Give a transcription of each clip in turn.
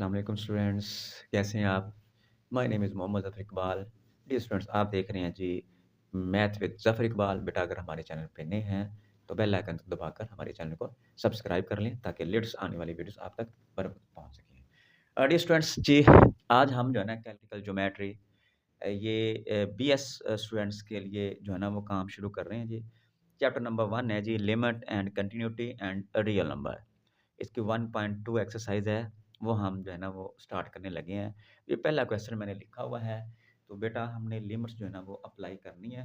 अस्सलाम वालेकुम स्टूडेंट्स, कैसे हैं आप? My name is Mohammad Zafar Iqbal. Dear students, आप देख रहे हैं G math with Zafar Iqbal. बेटा अगर हमारे चैनल पे नए हैं तो बेल आइकन को दबाकर हमारे चैनल को सब्सक्राइब कर लें ताकि लेटेस्ट आने वाली वीडियोस आप तक बर वक्त पहुंच सकें। डियर स्टूडेंट्स जी, आज हम जो है ना कैलकुलस ज्योमेट्री ये बीएस स्टूडेंट्स के लिए जो है ना वो काम शुरू कर रहे हैं जी। चैप्टर नंबर 1 है जी, limit and continuity and real number. इसकी 1.2 एक्सरसाइज है, वो हम जो है ना वो स्टार्ट करने लगे हैं। ये पहला क्वेश्चन मैंने लिखा हुआ है, तो बेटा हमने लिमिट्स जो है ना वो अप्लाई करनी है।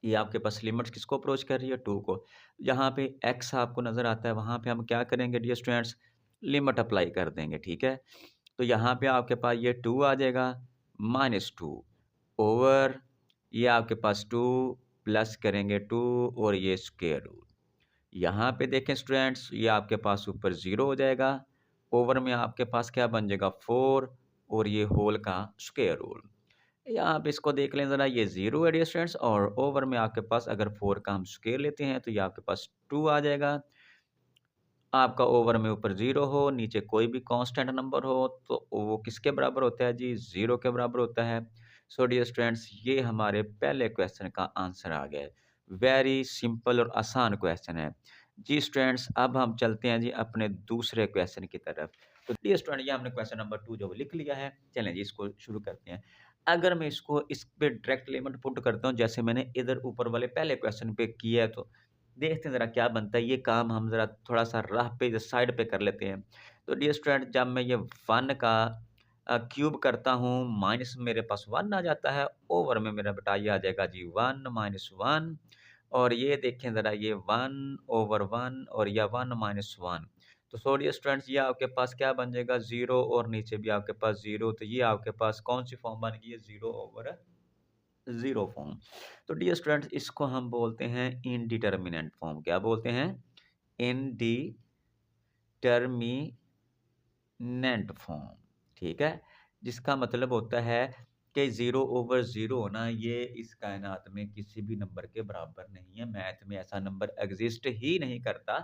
ये आपके पास लिमिट्स किसको अप्रोच कर रही है? 2 को। यहाँ पे x आपको नज़र आता है, वहाँ पे हम क्या करेंगे डियर स्टूडेंट्स? लिमिट अप्लाई कर देंगे, ठीक है? तो यहाँ पे आपके पास ये 2 आ जाएगा, -2 ओवर ये आपके पास 2 प्लस करेंगे 2 और ये स्क्वायर रूट। यहाँ पे देखें स्टूडेंट्स, ये आपके पास ऊपर 0 हो जाएगा, ओवर में आपके पास क्या बन जाएगा 4 और ये होल का स्क्वायर रूट। यहाँ पे इसको देख लें ज़रा, ये 0 है डियर स्टूडेंट्स और ओवर में आपके पास अगर 4 का हम स्क्वायर लेते हैं तो ये आपके पास 2 आ जाएगा। आपका ओवर में ऊपर 0 हो, नीचे कोई भी कांस्टेंट नंबर हो तो वो किसके बराबर होता है जी? 0 के बराबर होता है। सो डियर स्टूडेंट्स, ये हमारे पहले क्वेश्चन का आंसर आ गया है। वेरी सिंपल और आसान क्वेश्चन है। जी स्टूडेंट्स, अब हम चलते हैं जी अपने दूसरे क्वेश्चन की तरफ। तो डियर स्टूडेंट, ये हमने क्वेश्चन नंबर 2 जो वो लिख लिया है। चलें जी इसको शुरू करते हैं। अगर मैं इसको इस पे डायरेक्ट लिमिट पुट करता हूँ जैसे मैंने इधर ऊपर वाले पहले क्वेश्चन पे किया है, तो देखते हैं ज़रा क्या बनता है। ये काम हम ज़रा थोड़ा-सा राह पे साइड पे कर लेते हैं। तो डियर स्टूडेंट, जब मैं ये 1 का क्यूब करता हूँ, माइनस मेरे पास 1 आ जाता है, ओवर में मेरा बेटा ये आ जाएगा जी 1 माइनस 1 और ये देखें ज़रा, ये 1 ओवर 1 और या 1 माइनस 1। तो सो डियर स्टूडेंट्स, ये आपके पास क्या बन जाएगा 0 और नीचे भी आपके पास 0, तो ये आपके पास कौन-सी फॉर्म बन गई है? 0 ओवर 0 फॉर्म। तो डियर स्टूडेंट्स, इसको हम बोलते हैं इनडिटर्मिनेंट फॉर्म। क्या बोलते हैं? इनडिटर्मिनेंट फॉर्म, ठीक है? जिसका मतलब होता है कि 0 ओवर 0 होना ये इस कायनात में किसी भी नंबर के बराबर नहीं है। मैथ में ऐसा नंबर एग्ज़िस्ट ही नहीं करता,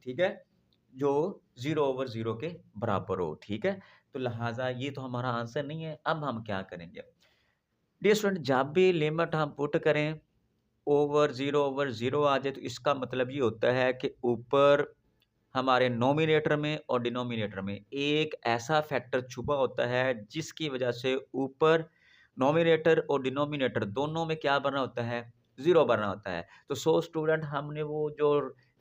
ठीक है? जो 0 ओवर 0 के बराबर हो, ठीक है? तो लिहाज़ा ये तो हमारा आंसर नहीं है। अब हम क्या करेंगे? डियर स्टूडेंट, जब भी लिमिट हम पुट करें ओवर 0 आ जाए तो इसका मतलब ये होता है कि ऊपर हमारे नोमिनेटर में और डिनोमिनेटर में एक ऐसा फैक्टर छुपा होता है जिसकी वजह से ऊपर नोमिनेटर और डिनोमिनेटर दोनों में क्या बना होता है? 0 बना होता है। तो सो स्टूडेंट, हमने वो जो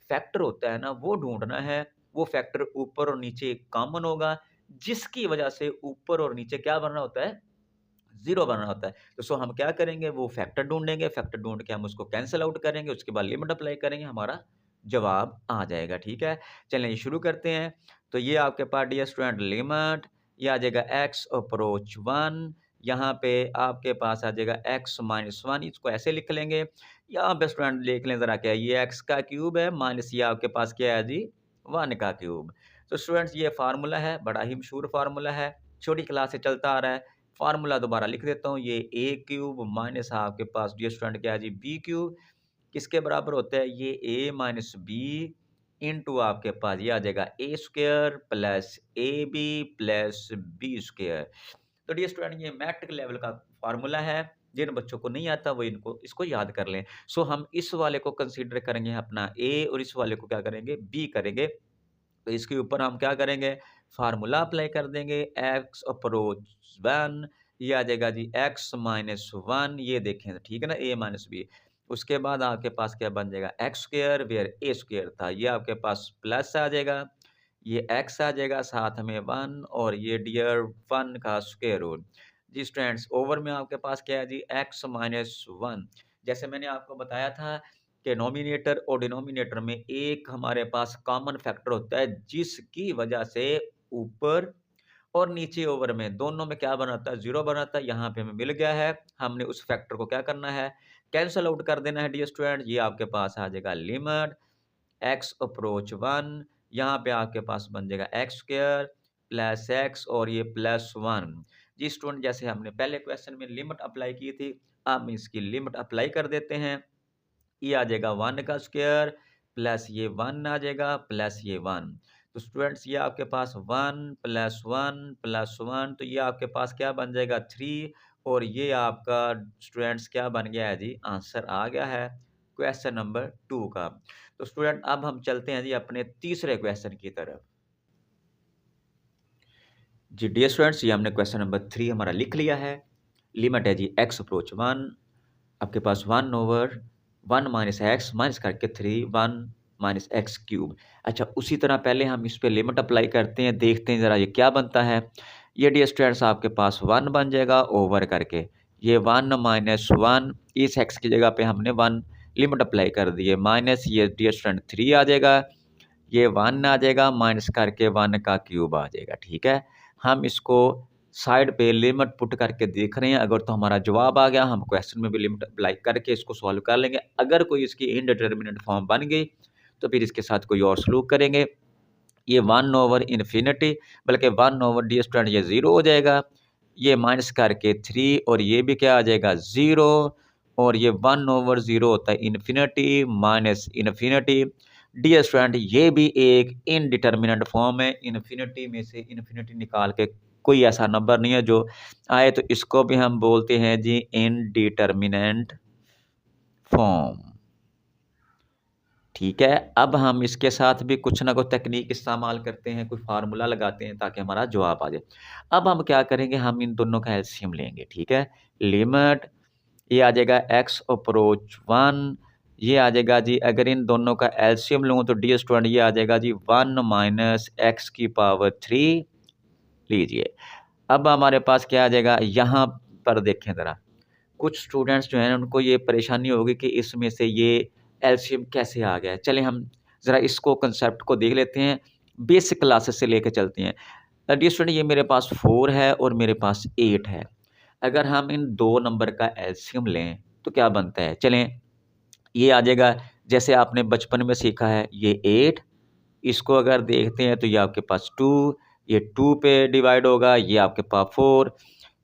फैक्टर होता है ना वो ढूँढना है। वो फैक्टर ऊपर और नीचे कॉमन होगा जिसकी वजह से ऊपर और नीचे क्या बना होता है? 0 बनाना होता है। तो सो हम क्या करेंगे, वो फैक्टर ढूँढेंगे, फैक्टर ढूँढ के हम उसको कैंसल आउट करेंगे, उसके बाद लिमिट अप्लाई करेंगे, हमारा जवाब आ जाएगा, ठीक है? चलिए शुरू करते हैं। तो ये आपके पास डियर स्टूडेंट लिमिट, ये आ जाएगा x अप्रोच 1, यहाँ पे आपके पास आ जाएगा x माइनस 1, इसको ऐसे लिख लेंगे। यहाँ पे स्टूडेंट देख लें ज़रा, क्या है ये x का क्यूब है माइनस ये आपके पास क्या है जी 1 का क्यूब। तो स्टूडेंट्स, ये फार्मूला है, बड़ा ही मशहूर फार्मूला है, छोटी क्लास से चलता आ रहा है। फार्मूला दोबारा लिख देता हूँ, ये ए क्यूब माइनस आपके पास डियर स्टूडेंट क्या है जी बी क्यूब, किसके बराबर होता है? ये ए माइनस बी इंटू आपके पास ये आ जाएगा a square plus a b plus b square. तो डियर स्टूडेंट, ये मैट्रिक लेवल का फार्मूला है, जिन बच्चों को नहीं आता वो इनको इसको याद कर लें। सो हम इस वाले को कंसीडर करेंगे अपना ए और इस वाले को क्या करेंगे? बी करेंगे। तो इसके ऊपर हम क्या करेंगे? फार्मूला अप्लाई कर देंगे, एक्स अप्रोच 1, ये आ जाएगा जी एक्स माइनस 1, ये देखें ठीक है ना, ए माइनस बी। उसके बाद आपके पास क्या बन जाएगा? X square where a square था, ये आपके पास प्लस आ जाएगा, ये एक्स आ जाएगा, साथ में 1 और ये डियर 1 का स्क्वायर रूट। जी स्टूडेंट्स, ओवर में आपके पास क्या है जी? X minus 1। जैसे मैंने आपको बताया था कि नोमिनेटर और डिनोमिनेटर में एक हमारे पास कॉमन फैक्टर होता है जिसकी वजह से ऊपर और नीचे ओवर में दोनों में क्या बनाता है? 0 बनाता है। यहाँ पे हमें मिल गया है। हमने उस फैक्टर को क्या करना है? कैंसल आउट कर देना है डियर स्टूडेंट। ये आपके पास आ जाएगा लिमिट एक्स अप्रोच 1, यहाँ पे आपके पास बन जाएगा एक्स स्क्वायर प्लस एक्स और ये प्लस 1। जी स्टूडेंट, जैसे हमने पहले क्वेश्चन में लिमिट अप्लाई की थी, अब इसकी लिमिट अप्लाई कर देते हैं। ये आ जाएगा 1 का स्क्वायर प्लस ये 1 आ जाएगा प्लस ये 1। तो स्टूडेंट्स ये आपके पास 1 + 1 + 1 तो ये आपके पास क्या बन जाएगा 3 और ये आपका स्टूडेंट्स क्या बन गया है जी आंसर आ गया है क्वेश्चन नंबर 2 का। तो स्टूडेंट अब हम चलते हैं जी अपने तीसरे क्वेश्चन की तरफ। जी डियर स्टूडेंट्स ये हमने क्वेश्चन नंबर 3 हमारा लिख लिया है। लिमिट है जी x अप्रोच 1 आपके पास 1/1 माइनस एक्स माइनस करके 3 1 माइनस एक्स क्यूब। अच्छा उसी तरह पहले हम इस पे लिमिट अप्लाई करते हैं, देखते हैं ज़रा ये क्या बनता है। ये डियर स्टूडेंट्स आपके पास 1 बन जाएगा ओवर करके ये 1 माइनस 1 इस एक्स की जगह पे हमने 1 लिमिट अप्लाई कर दी है माइनस ये डियर स्टूडेंट 3 आ जाएगा, ये 1 आ जाएगा माइनस करके 1 का क्यूब आ जाएगा। ठीक है, हम इसको साइड पे लिमिट पुट करके देख रहे हैं, अगर तो हमारा जवाब आ गया हम क्वेश्चन में भी लिमिट अप्लाई करके इसको सॉल्व कर लेंगे। अगर कोई इसकी इनडिटरमिनेट फॉर्म बन गई तो फिर इसके साथ कोई और सलूक करेंगे। ये 1/इन्फिनिटी बल्कि 1 डी स्टूडेंट ये 0 हो जाएगा, ये माइनस करके 3 और ये भी क्या आ जाएगा 0 और ये 1/0 होता है infinity minus infinity. Dear student ये भी एक इनडिटरमिनेट फॉर्म है, इन्फिनिटी में से इन्फिनिटी निकाल के कोई ऐसा नंबर नहीं है जो आए, तो इसको भी हम बोलते हैं जी इनडिटरमिनेंट फॉर्म। ठीक है, अब हम इसके साथ भी कुछ ना कुछ तकनीक इस्तेमाल करते हैं, कोई फार्मूला लगाते हैं ताकि हमारा जवाब आ जाए। अब हम क्या करेंगे, हम इन दोनों का एलसीएम लेंगे। ठीक है, लिमिट ये आ जाएगा x अप्रोच 1 ये आ जाएगा जी, अगर इन दोनों का एलसीएम लूँ तो डी स्टूडेंट ये आ जाएगा जी 1 माइनस एक्स की पावर 3 लीजिए। अब हमारे पास क्या आ जाएगा, यहाँ पर देखें ज़रा, कुछ स्टूडेंट्स जो हैं उनको ये परेशानी होगी कि इसमें से ये एलसीएम कैसे आ गया है। चलें हम ज़रा इसको कांसेप्ट को देख लेते हैं, बेसिक क्लासेस से लेके चलते हैं। डियर स्टूडेंट ये मेरे पास 4 है और मेरे पास 8 है। अगर हम इन 2 नंबर का एलसीएम लें तो क्या बनता है? चलें ये आ जाएगा, जैसे आपने बचपन में सीखा है ये 8, इसको अगर देखते हैं तो ये आपके पास 2, ये 2 पे डिवाइड होगा, ये आपके पास 4,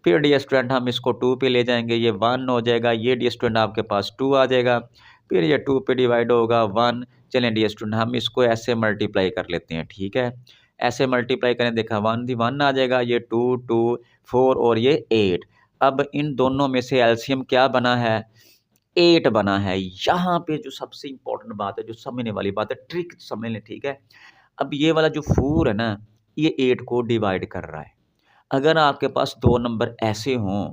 फिर डियर स्टूडेंट हम इसको 2 पे ले जाएँगे, ये 1 हो जाएगा, ये डियर स्टूडेंट आपके पास 2 आ जाएगा, फिर ये 2 पे डिवाइड होगा 1। चलें डियर स्टूडेंट हम इसको ऐसे मल्टीप्लाई कर लेते हैं, ठीक है? ऐसे मल्टीप्लाई करें, देखा 1 दी 1 आ जाएगा, ये 2, 2, 4 और ये 8। अब इन दोनों में से एलसीएम क्या बना है? 8 बना है। यहाँ पे जो सबसे इम्पोर्टेंट बात है, जो समझने वाली बात है, ट्रिक समझ लें, ठीक है? अब ये वाला जो 4 है ना, ये 8 को डिवाइड कर रहा है। अगर आपके पास 2 नंबर ऐसे हों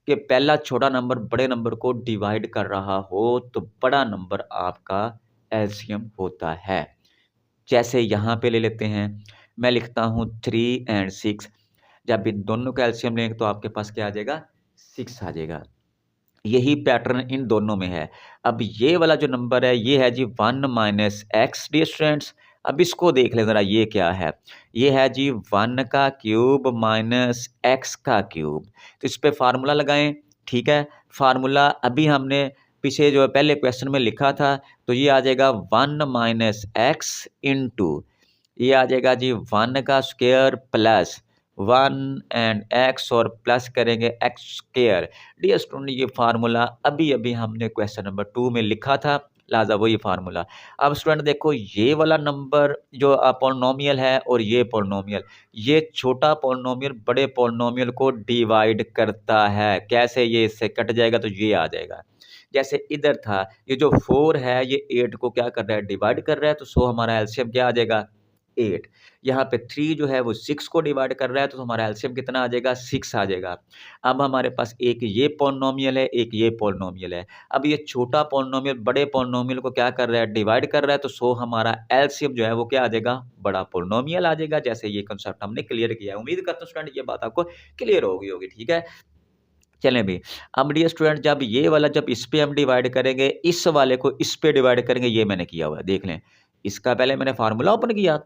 कि पहला छोटा नंबर बड़े नंबर को डिवाइड कर रहा हो, तो बड़ा नंबर आपका एलसीएम होता है। जैसे यहाँ पे ले लेते हैं, मैं लिखता हूँ 3 एंड 6, जब इन दोनों का एलसीएम लेंगे तो आपके पास क्या आ जाएगा? 6 आ जाएगा। यही पैटर्न इन दोनों में है। अब ये वाला जो नंबर है, ये है जी 1 माइनस एक्स डियर स्टूडेंट्स। अब इसको देख लें ज़रा, ये क्या है? ये है जी 1 का क्यूब माइनस एक्स का क्यूब। तो इस पे फ़ॉर्मूला लगाएँ, ठीक है? फ़ॉर्मूला अभी हमने पीछे जो पहले क्वेश्चन में लिखा था, तो ये आ जाएगा 1 माइनस एक्स इंटू ये आ जाएगा जी 1 का स्क्वायर प्लस 1 एंड एक्स और प्लस करेंगे एक्स स्क्वायर। डियर स्टूडेंट ये फार्मूला अभी-अभी हमने क्वेश्चन नंबर 2 में लिखा था, लिहाज़ा वही फार्मूला। अब स्टूडेंट देखो ये वाला नंबर जो पॉलिनोमियल है और ये पॉलिनोमियल, ये छोटा पॉलिनोमियल बड़े पॉलिनोमियल को डिवाइड करता है। कैसे? ये इससे कट जाएगा तो ये आ जाएगा। जैसे इधर था, ये जो 4 है ये 8 को क्या कर रहा है? डिवाइड कर रहा है, तो सो हमारा एलसीएम क्या आ जाएगा? 8। यहाँ पे 3 जो है वो 6 को डिवाइड कर रहा है, तो हमारा एलसीएम कितना आ जाएगा? 6 आ जाएगा। अब हमारे पास एक ये पॉलिनोमियल है, एक ये पॉलिनोमियल है। अब ये छोटा पॉलिनोमियल बड़े पॉलिनोमियल को क्या कर रहा है? डिवाइड कर रहा है, तो सो हमारा एलसीएम जो है वो क्या आ जाएगा? बड़ा पॉलिनोमियल आ जाएगा। जैसे ये कांसेप्ट हमने क्लियर किया है। उम्मीद करता हूँ स्टूडेंट ये बात आपको क्लियर हो गई होगी, ठीक है? चलें भी, अब डियर स्टूडेंट जब ये वाला जब इस पे हम डिवाइड करेंगे, इस वाले को इस पे डिवाइड करेंगे, ये मैंने किया हुआ है, देख लें। इसका पहले मैंने फार्मूला ओपन किया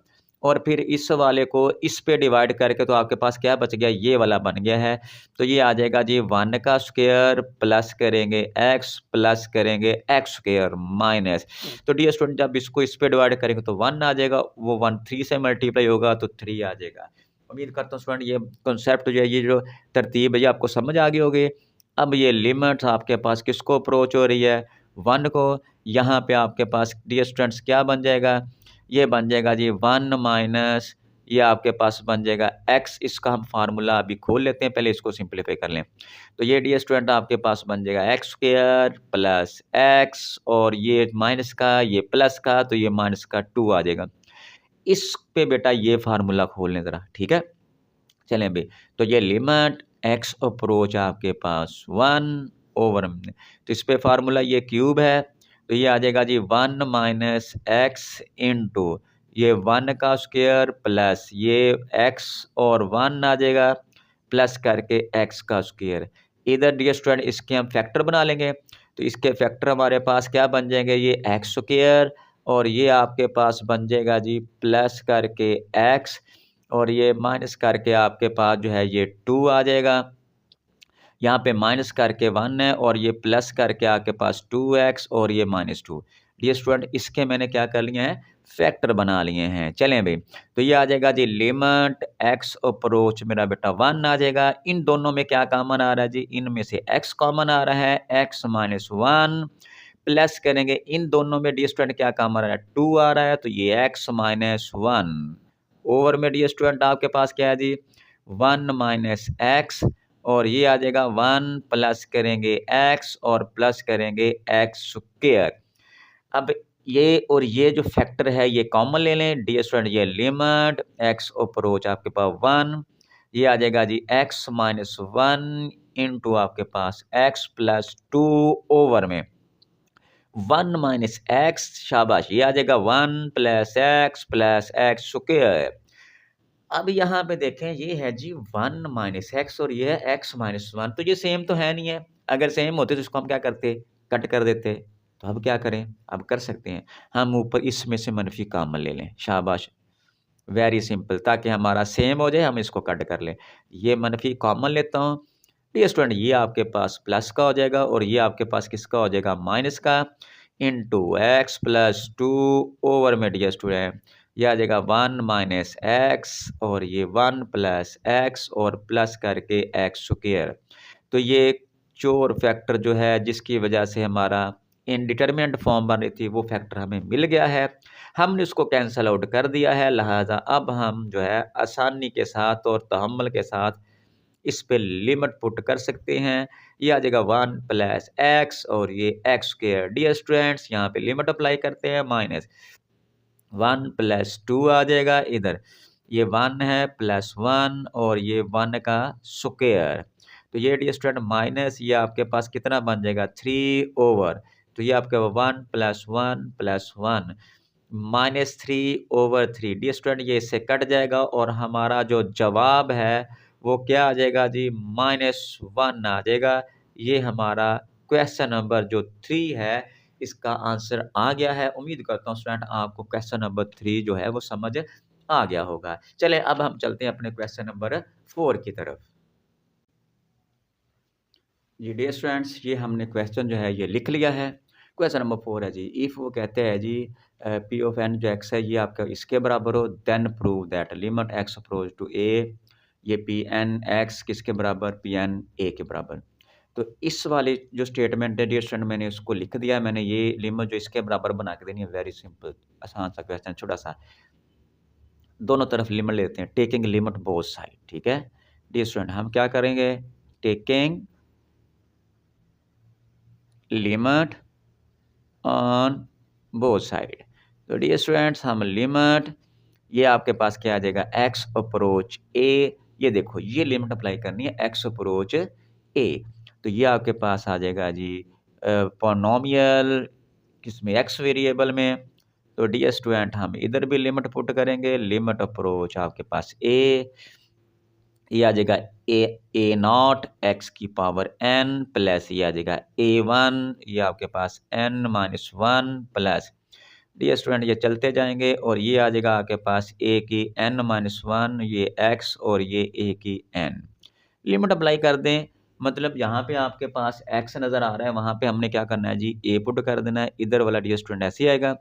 और फिर इस वाले को इस पे डिवाइड करके तो आपके पास क्या बच गया? ये वाला बन गया है। तो ये आ जाएगा जी 1 का स्क्वायर प्लस करेंगे एक्स प्लस करेंगे एक्स स्क्वायर माइनस। तो डियर स्टूडेंट जब इसको इस पे डिवाइड करेंगे तो 1 आ जाएगा, वो 1 3 से मल्टीप्लाई होगा तो 3 आ जाएगा। उम्मीद करता हूँ स्टूडेंट ये कॉन्सेप्ट जो है, ये जो तरतीब है, ये आपको समझ आ गई होगी। अब ये लिमिट्स आपके पास किसको अप्रोच हो रही है? 1 को। यहाँ पे आपके पास डियर स्टूडेंट्स क्या बन जाएगा? ये बन जाएगा जी 1 माइनस ये आपके पास बन जाएगा x। इसका हम फार्मूला अभी खोल लेते हैं, पहले इसको सिंप्लीफाई कर लें। तो ये डियर स्टूडेंट आपके पास बन जाएगा एक्स स्क्वायर प्लस एक्स और ये माइनस का ये प्लस का, तो ये माइनस का 2 आ जाएगा। इस पे बेटा ये फार्मूला खोल लें ज़रा, ठीक है? चलें अभी, तो ये लिमिट एक्स अप्रोच आपके पास 1 ओवर तो इस पे फार्मूला ये क्यूब है, तो ये आ जाएगा जी 1 माइनस एक्स इंटू ये 1 का स्क्वायर प्लस ये एक्स और 1 आ जाएगा प्लस करके एक्स का स्क्वायर। इधर डियर स्टूडेंट इसके हम फैक्टर बना लेंगे, तो इसके फैक्टर हमारे पास क्या बन जाएंगे, ये एक्स स्क्वायर और ये आपके पास बन जाएगा जी प्लस करके एक्स और ये माइनस करके आपके पास जो है ये 2 आ जाएगा। यहाँ पे माइनस करके 1 है और ये प्लस करके आपके पास 2x और ये -2। डियर स्टूडेंट इसके मैंने क्या कर लिए हैं, फैक्टर बना लिए हैं। चलें भई, तो ये आ जाएगा जी लिमिट x अप्रोच मेरा बेटा 1 आ जाएगा। इन दोनों में क्या कॉमन आ रहा है जी, इनमें से x कॉमन आ रहा है, x माइनस 1 प्लस करेंगे इन दोनों में डियर स्टूडेंट क्या कॉमन आ रहा है, 2 आ रहा है, तो ये x माइनस 1 ओवर में डियर स्टूडेंट आपके पास क्या है जी 1 माइनस एक्स और ये आ जाएगा 1 प्लस करेंगे x और प्लस करेंगे एक्स स्क्वायर। अब ये और ये जो फैक्टर है ये कॉमन ले लें डियर स्टूडेंट, ये लिमिट x अप्रोच आपके पास 1 ये आ जाएगा जी x माइनस 1 इंटू आपके पास x प्लस 2 ओवर में 1 माइनस एक्स, शाबाश, ये आ जाएगा 1 प्लस एक्स स्क्वायर। अब यहाँ पे देखें ये है जी 1 माइनस एक्स और ये है x माइनस 1, तो ये सेम तो है नहीं है। अगर सेम होते तो इसको हम क्या करते, कट कर देते। तो अब क्या करें, अब कर सकते हैं हम ऊपर इसमें से मनफी कॉमन ले लें, शाबाश, वेरी सिंपल, ताकि हमारा सेम हो जाए हम इसको कट कर लें। ये मनफी कॉमन लेता हूँ, डियर स्टूडेंट ये आपके पास प्लस का हो जाएगा और ये आपके पास किसका हो जाएगा, माइनस का, इंटू एक्स प्लस 2 ओवर में डियर स्टूडेंट ये आ जाएगा 1 माइनस एक्स और ये 1 प्लस एक्स और प्लस करके एक्स स्क्वायर। तो ये चोर फैक्टर जो है जिसकी वजह से हमारा इनडिटरमिनेंट फॉर्म बन रही थी वो फैक्टर हमें मिल गया है, हमने उसको कैंसल आउट कर दिया है। लिहाजा अब हम जो है आसानी के साथ और तहम्मुल के साथ इस पे लिमिट पुट कर सकते हैं। ये आ जाएगा 1 प्लस एक्स और ये एक्स स्क्वायर। डियर स्टूडेंट्स यहाँ पे लिमिट अप्लाई करते हैं, माइनस 1 प्लस 2 आ जाएगा इधर, ये 1 है प्लस 1 और ये 1 का स्क्वायर। तो ये डियर स्टूडेंट माइनस ये आपके पास कितना बन जाएगा 3 ओवर, तो ये आपका 1 प्लस 1 प्लस 1 -3/3। डियर स्टूडेंट ये इससे कट जाएगा और हमारा जो जवाब है वो क्या आ जाएगा जी -1 आ जाएगा। ये हमारा क्वेश्चन नंबर जो 3 है इसका आंसर आ गया है। उम्मीद करता हूँ स्टूडेंट आपको क्वेश्चन नंबर 3 जो है वो समझ आ गया होगा। चलें अब हम चलते हैं अपने क्वेश्चन नंबर 4 की तरफ। जी डियर स्टूडेंट्स ये हमने क्वेश्चन जो है ये लिख लिया है। क्वेश्चन नंबर 4 है जी, इफ़ वो कहते हैं जी पी ऑफ एन जो एक्स है ये आपका इसके बराबर हो, then prove that limit x approaches to a, ये पी एन एक्स किसके बराबर, पी एन ए के बराबर। तो इस वाली जो स्टेटमेंट है डियर स्टूडेंट मैंने उसको लिख दिया है, मैंने ये लिमिट जो इसके बराबर बना के देनी है, वेरी सिंपल, आसान सा क्वेश्चन छोटा सा। दोनों तरफ लिमिट लेते हैं, टेकिंग लिमिट बोथ साइड, ठीक है। डियर स्टूडेंट हम क्या करेंगे, taking limit on both side. तो डियर स्टूडेंट्स हम लिमिट ये आपके पास क्या आ जाएगा एक्स अप्रोच ए, ये देखो ये लिमिट अप्लाई करनी है एक्स अप्रोच ए, तो ये आपके पास आ जाएगा जी पॉलिनोमियल किसमें, एक्स वेरिएबल में। तो डियर स्टूडेंट हम इधर भी लिमिट पुट करेंगे, लिमिट अप्रोच आपके पास ए, ये आ जाएगा ए नॉट एक्स की पावर एन प्लस ये आ जाएगा A1, ये आपके पास n minus 1 plus, dear student ये चलते जाएंगे और ये आ जाएगा आपके पास a की n माइनस 1 ये x और ये a की n। लिमिट अप्लाई कर दें, मतलब यहाँ पे आपके पास x नज़र आ रहा है, वहाँ पे हमने क्या करना है जी a पुट कर देना है, इधर वाला डियर स्टूडेंट ऐसे ही आएगा।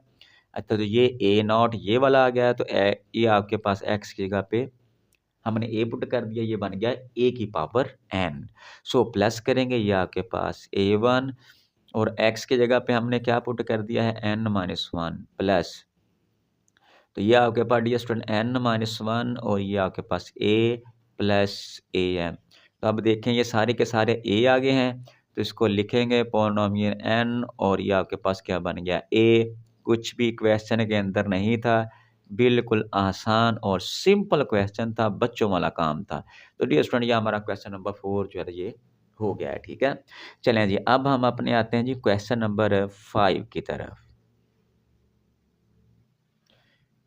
अच्छा तो ये a नॉट ये वाला आ गया, तो ये आपके पास x की जगह पे हमने ए पुट कर दिया, ये बन गया ए की पावर एन। सो प्लस करेंगे ये आपके पास A1 और x की जगह पे हमने क्या पुट कर दिया है n माइनस 1 प्लस, तो ये आपके पास डी स्टूडेंट n-1 और ये आपके पास a प्लस ए है। तो अब देखें ये सारे के सारे a आ गए हैं, तो इसको लिखेंगे पॉलिनोमियल n और ये आपके पास क्या बन गया a। कुछ भी क्वेश्चन के अंदर नहीं था, बिल्कुल आसान और सिंपल क्वेश्चन था, बच्चों वाला काम था। तो डियर स्टूडेंट ये हमारा क्वेश्चन नंबर 4 जो है ये हो गया है, ठीक है। चलें जी, अब हम अपने आते हैं जी क्वेश्चन नंबर 5 की तरफ।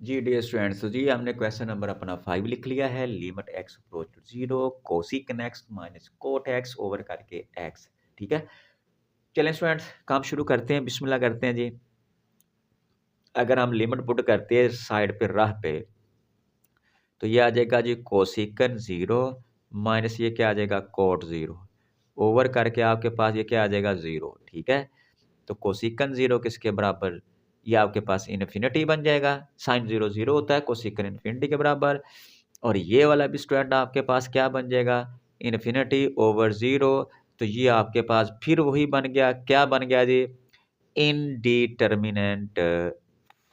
जी डियर स्टूडेंट्स, तो जी हमने क्वेश्चन नंबर अपना 5 लिख लिया है। Limit x approach to 0 cosecant x minus cot x over करके x, ठीक है। चलें स्टूडेंट्स काम शुरू करते हैं, बिस्मिल्लाह करते हैं जी। अगर हम लिमिट पुट करते हैं साइड पे राह पे, तो ये आ जाएगा जी कोसिकन 0 माइनस ये क्या आ जाएगा कोट 0 ओवर करके आपके पास ये क्या आ जाएगा 0, ठीक है। तो कोसिकन 0 किसके बराबर, ये आपके पास इन्फिनिटी बन जाएगा। साइन 0 0 होता है, कोसिकन इन्फिनिटी के बराबर। और ये वाला भी स्टूडेंट आपके पास क्या बन जाएगा इन्फिनिटी ओवर 0। तो ये आपके पास फिर वही बन गया, क्या बन गया जी इनडिटर्मिनेंट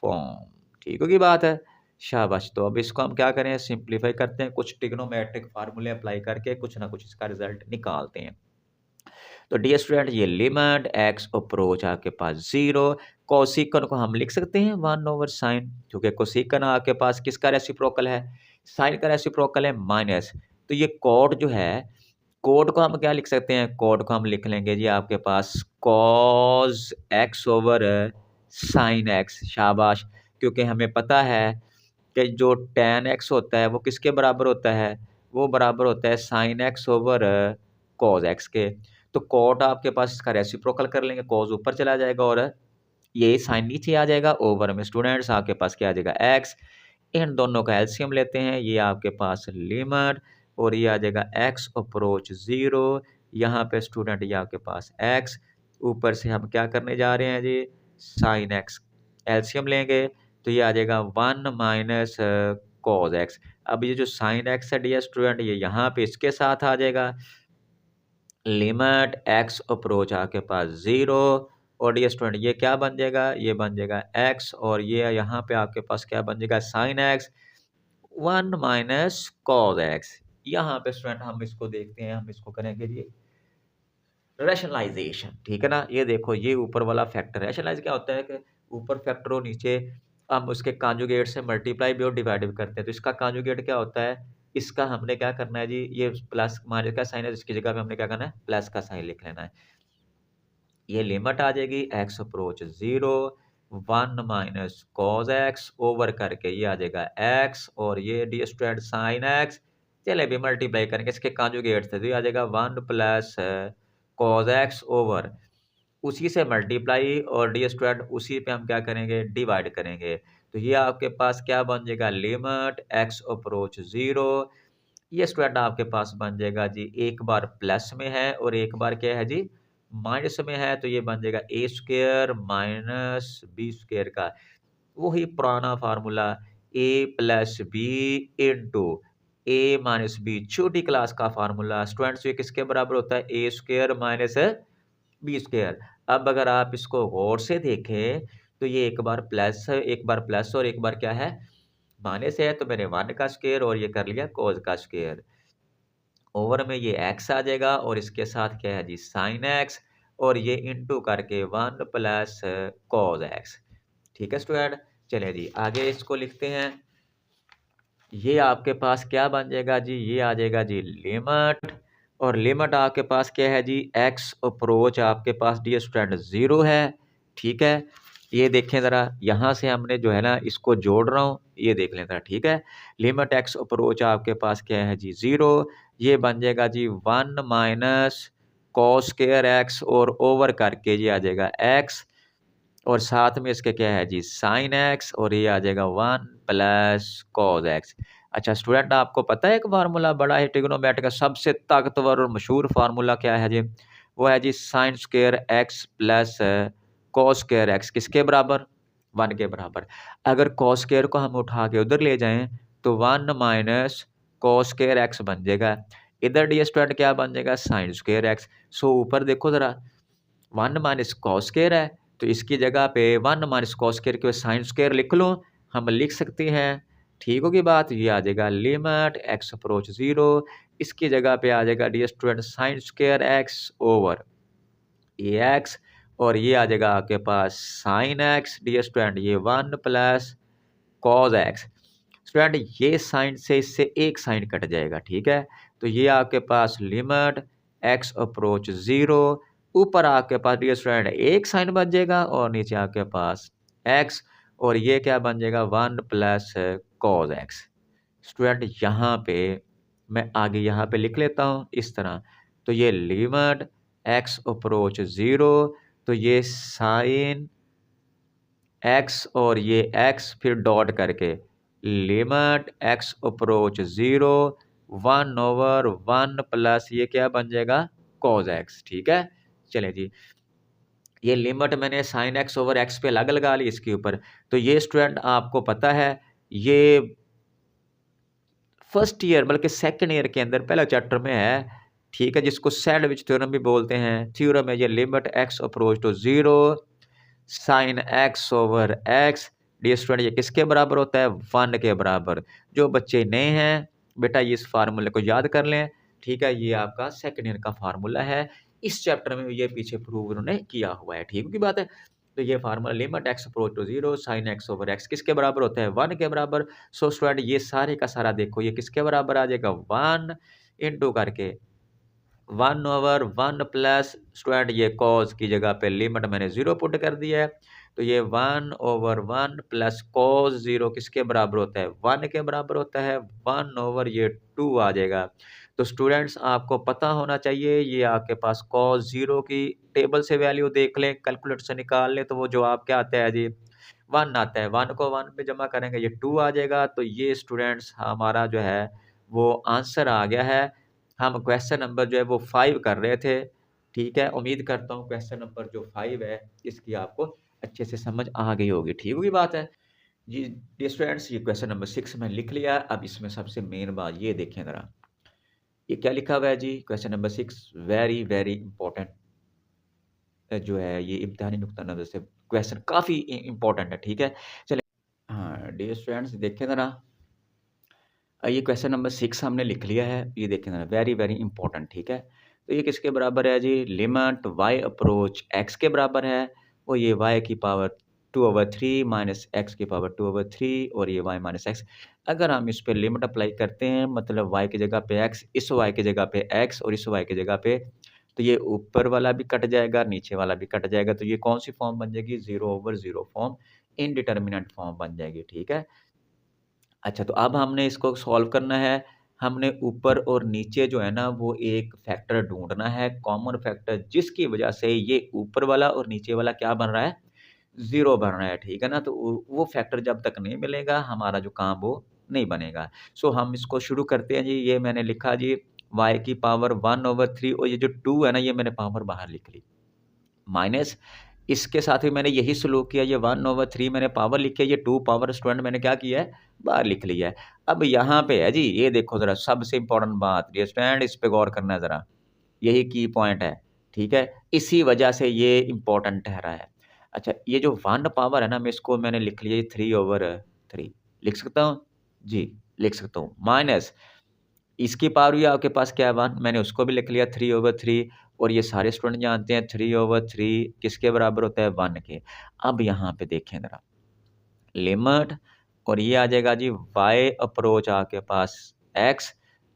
फॉर्म। ठीक होगी बात है, शाबाश। तो अब इसको हम क्या करें सिंप्लीफाई करते हैं, कुछ ट्रिग्नोमेट्रिक फार्मूले अप्लाई करके कुछ ना कुछ इसका रिजल्ट निकालते हैं। तो डियर स्टूडेंट ये लिमिट x अप्रोच आपके पास 0, कोसिकन को हम लिख सकते हैं 1 ओवर साइन, क्योंकि कोसिकन आपके पास किसका रेसिप्रोकल है, साइन का रेसिप्रोकल है माइनस। तो ये कोट जो है, कोट को हम क्या लिख सकते हैं, कोट को हम लिख लेंगे जी आपके पास cos x over sine x, शाबाश। क्योंकि हमें पता है कि जो tan x होता है वो किसके बराबर होता है, वो बराबर होता है sine x over cos x के। तो कॉट आपके पास इसका रेसिप्रोकल कर लेंगे, कॉस ऊपर चला जाएगा और ये साइन नीचे आ जाएगा। ओवर में स्टूडेंट्स आपके पास क्या आ जाएगा x। इन दोनों का एलसीएम लेते हैं, ये आपके पास लिमिट और ये आ जाएगा x अप्रोच 0। यहाँ पे स्टूडेंट ये आपके पास x, ऊपर से हम क्या करने जा रहे हैं जी साइन x, एलसीएम लेंगे तो ये आ जाएगा 1 माइनस कॉस x। अब ये जो साइन x है डियर स्टूडेंट ये यहाँ पे इसके साथ आ जाएगा, लिमिट x अप्रोच आपके पास 0 और डियर स्टूडेंट ये क्या बन जाएगा, ये बन जाएगा x और ये यहाँ पे आपके पास क्या बन जाएगा sine x 1 minus cos x। यहाँ पे स्टूडेंट हम इसको देखते हैं, हम इसको करेंगे जी रैशनलाइजेशन, ठीक है ना। ये देखो ये ऊपर वाला फैक्टर, रैशनलाइज क्या होता है कि ऊपर फैक्टर हो नीचे हम उसके कॉन्जुगेट से मल्टीप्लाई भी और डिवाइड भी करते हैं। तो इसका कॉन्जुगेट क्या होता है, इसका हमने क्या करना है जी, ये प्लस माइनस का साइन है, इसकी जगह पे हमने क्या करना है प्लस का साइन लिख लेना है। ये लिमिट आ जाएगी x approach 0 1 minus cos x over करके ये आ जाएगा x और ये डी स्क्वायर साइन x। चले भी मल्टीप्लाई करेंगे इसके कॉन्जुगेट से, तो ये आ जाएगा 1 प्लस कॉस x ओवर उसी से मल्टीप्लाई और डी स्क्वायर उसी पे हम क्या करेंगे डिवाइड करेंगे। तो ये आपके पास क्या बन जाएगा लिमिट x अप्रोच 0। ये स्क्वायर आपके पास बन जाएगा जी, एक बार प्लस में है और एक बार क्या है जी माइनस में है। तो ये बन जाएगा a square minus B square का वही पुराना फार्मूला ए प्लस बी इंटू ए माइनस बी, छोटी क्लास का फार्मूला स्टूडेंट्स। ये किसके बराबर होता है ए स्क्वायर माइनस बी स्क्वायर। अब अगर आप इसको गौर से देखें तो ये एक बार प्लस है, एक बार प्लस और एक बार क्या है माइनस है। तो मैंने 1 का स्क्वायर और ये कर लिया cos का स्क्वायर, ओवर में ये x आ जाएगा और इसके साथ क्या है जी साइन x और ये इंटू करके 1 प्लस cos x। ठीक है स्टूडेंट, चलिए जी आगे इसको लिखते हैं। ये आपके पास क्या बन जाएगा जी, ये आ जाएगा जी लिमिट और लिमिट आपके पास क्या है जी x अप्रोच आपके पास डी स्टूडेंट 0 है। ठीक है, ये देखें ज़रा यहाँ से हमने जो है ना इसको जोड़ रहा हूँ, ये देख लें ज़रा। ठीक है, लिमिट x अप्रोच आपके पास क्या है जी 0, ये बन जाएगा जी 1 माइनस कॉस स्क्वायर x और ओवर करके ये आ जाएगा x और साथ में इसके क्या है जी साइन x और ये आ जाएगा 1 प्लस कॉस x। अच्छा स्टूडेंट आपको पता है एक फार्मूला बड़ा है ट्रिग्नोमेट्री का सबसे ताकतवर और मशहूर फार्मूला क्या है जी, वो है जी sine square x plus cos square x किसके बराबर 1 के बराबर। अगर कॉस स्क्वायर को हम उठा के उधर ले जाएं तो 1 माइनस कॉस स्क्वायर x बन जाएगा, इधर डी स्क्वायर क्या बन जाएगा साइन स्क्वायर x। सो ऊपर देखो जरा 1 माइनस कॉस स्क्वायर है तो इसकी जगह पे 1 माइनस कॉस स्क्वायर के साइन स्क्वायर लिख लो, हम लिख सकते हैं। ठीक होगी बात? ये आ जाएगा लिमिट x अप्रोच 0, इसकी जगह पे आ जाएगा dear student sine square x over ax, और ये आ जाएगा आपके पास साइन x डियर स्टूडेंट, ये 1 प्लस कॉस x। स्टूडेंट ये साइन से इससे एक साइन कट जाएगा, ठीक है? तो ये आपके पास लिमिट x अप्रोच 0, ऊपर आपके पास डियर स्टूडेंट एक साइन बन जाएगा और नीचे आपके पास x, और ये क्या बन जाएगा 1 प्लस कॉस x। स्टूडेंट यहाँ पे मैं आगे यहाँ पे लिख लेता हूँ इस तरह। तो ये लिमिट x अप्रोच 0, तो ये साइन x और ये x फिर डॉट करके limit x approach 0 1 over 1 plus ये क्या बन जाएगा कॉस x, ठीक है? चलिए जी, ये लिमिट मैंने साइन x ओवर x पे अलग लगा ली इसके ऊपर। तो ये स्टूडेंट आपको पता है ये फर्स्ट ईयर बल्कि सेकंड ईयर के अंदर पहला चैप्टर में है, ठीक है? जिसको सैंडविच थ्योरम भी बोलते हैं। थ्योरम है ये limit x approach to 0 sine x over x। Dear student ये किसके बराबर होता है? 1 के बराबर। जो बच्चे नए हैं बेटा ये इस फार्मूले को याद कर लें, ठीक है? ये आपका सेकंड ईयर का फार्मूला है। इस चैप्टर में ये पीछे प्रूव उन्होंने किया हुआ है, ठीक है बात है? तो ये formula limit x approach to 0 sine x over x किसके बराबर होता है? 1 के बराबर। सो स्टूडेंट ये सारे का सारा देखो ये किसके बराबर आ जाएगा? 1 इंटू करके 1 ओवर 1 प्लस स्टूडेंट ये कॉस की जगह पे लिमिट मैंने 0 पुट कर दिया है। तो ये 1 ओवर 1 प्लस कॉस 0 किसके बराबर होता है? 1 के बराबर होता है। 1 ओवर ये 2 आ जाएगा। तो स्टूडेंट्स आपको पता होना चाहिए ये आपके पास कॉस 0 की टेबल से वैल्यू देख लें, कैलकुलेटर से निकाल लें, तो वो जवाब क्या आता है जी? 1 आता है। 1 को 1 पे जमा करेंगे ये 2 आ जाएगा। तो ये स्टूडेंट्स हमारा जो है वो आंसर आ गया है। हम क्वेश्चन नंबर जो है वो 5 कर रहे थे, ठीक है? उम्मीद करता हूँ क्वेश्चन नंबर जो 5 है इसकी आपको अच्छे से समझ आ गई होगी, ठीक होगी बात है? जी, डियर स्टूडेंट्स ये क्वेश्चन नंबर 6 मैंने लिख लिया। अब इसमें सबसे मेन बात ये देखें ज़रा, ये क्या लिखा हुआ है जी? Question number 6 very very important जो है ये इम्तिहानी नुक्ता नज़र से क्वेश्चन काफ़ी इम्पोर्टेंट है, ठीक है? चलिए हाँ, डियर स्टूडेंट्स देखें ज़रा, ये क्वेश्चन नंबर 6 हमने लिख लिया है, ये देखें ज़रा वेरी वेरी इंपॉर्टेंट, ठीक है? तो ये किसके बराबर है जी? लिमिट y अप्रोच x के बराबर है, और ये y की पावर 2/3 माइनस x की पावर 2/3 और ये y माइनस x। अगर हम इस पे लिमिट अप्लाई करते हैं मतलब y की जगह पे x, इस y की जगह पे x और इस y की जगह पे, तो ये ऊपर वाला भी कट जाएगा, नीचे वाला भी कट जाएगा। तो ये कौन-सी फॉर्म बन जाएगी? 0/0 फॉर्म, इनडिटर्मिनेंट फॉर्म बन जाएगी, ठीक है? अच्छा, तो अब हमने इसको सॉल्व करना है। हमने ऊपर और नीचे जो है ना वो एक फैक्टर ढूँढना है, कॉमन फैक्टर जिसकी वज़ह से ये ऊपर वाला और नीचे वाला क्या बन रहा है? 0 बन रहा है, ठीक है ना? तो वो फैक्टर जब तक नहीं मिलेगा हमारा जो काम वो नहीं बनेगा। सो हम इसको शुरू करते हैं जी। ये मैंने लिखा जी y की पावर 1/3 और ये जो 2 है ना ये मैंने पावर बाहर लिख ली। माइनस इसके साथ भी मैंने यही सलूक किया, ये 1/3 मैंने पावर लिखी है, ये 2 पावर स्टूडेंट मैंने क्या किया है? बाहर लिख लिया है। अब यहाँ पे है जी, ये देखो ज़रा सबसे इम्पोर्टेंट बात, डियर स्टूडेंट इस पे गौर करना है ज़रा, यही की पॉइंट है, ठीक है? इसी वजह से ये इम्पोर्टेंट ठहरा है। अच्छा, ये जो 1 पावर है ना, मैं इसको मैंने लिख लिया 3/3 लिख सकता हूँ? जी, लिख सकता हूँ। माइनस इसकी पावर भी आपके पास क्या है 1, मैंने उसको भी लिख लिया 3/3, और ये सारे स्टूडेंट जानते हैं 3/3 किसके बराबर होता है? 1 के। अब यहाँ पे देखें ज़रा, लिमिट और ये आ जाएगा जी y अप्रोच आपके पास x,